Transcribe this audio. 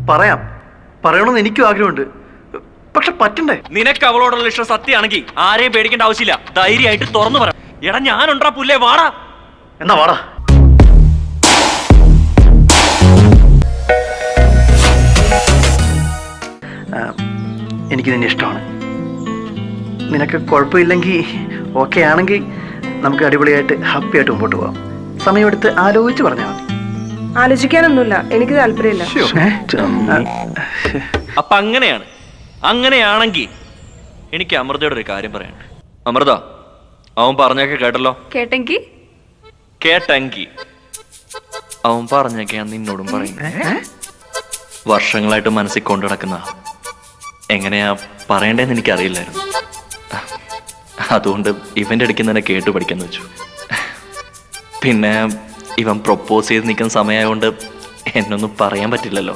പറയാം, പറയണമെന്ന് എനിക്കും ആഗ്രഹമുണ്ട്. പക്ഷെ പറ്റണ്ടേ? നിനക്ക് അവളോടുള്ള ഇഷ്ടം സത്യമാണെങ്കിൽ ആരെയും പേടിക്കേണ്ട ആവശ്യമില്ല. ധൈര്യമായിട്ട് തുറന്നു പറ. എടാ ഞാനുണ്ടാ പുല്ലേ, വാടാ. എന്നാ വാടാ. എനിക്ക് നിന്നെ ഇഷ്ടമാണ്. നിനക്ക് കുഴപ്പമില്ലെങ്കിൽ ഓക്കെ ആണെങ്കിൽ നമുക്ക് അടിപൊളിയായിട്ട് ഹാപ്പി ആയിട്ട് മുമ്പോട്ട് പോകാം. സമയമെടുത്ത് ആലോചിച്ച് പറഞ്ഞാൽ മതി. ആലോചിക്കാനൊന്നുമില്ല, എനിക്ക് താല്പര്യമില്ല. അപ്പൊ അങ്ങനെയാണെങ്കിൽ എനിക്ക് അമൃതയുടെ ഒരു കാര്യം പറയാനുണ്ട്. അമൃത, അവൻ പറഞ്ഞൊക്കെ കേട്ടല്ലോ? കേട്ടെങ്കി അവൻ പറഞ്ഞൊക്കെ ഞാൻ നിന്നോടും പറയും. വർഷങ്ങളായിട്ട് മനസ്സിൽ കൊണ്ടു നടക്കുന്ന എങ്ങനെയാ പറയണ്ടേന്ന് എനിക്കറിയില്ലായിരുന്നു. അതുകൊണ്ട് ഇവന്റെ അടുത്ത് തന്നെ കേട്ടു പഠിക്കാന്ന് വെച്ചു. പിന്നെ ഇവൻ പ്രൊപ്പോസ് ചെയ്ത് നിൽക്കുന്ന സമയമായതുകൊണ്ട് എന്നൊന്നും പറയാൻ പറ്റില്ലല്ലോ.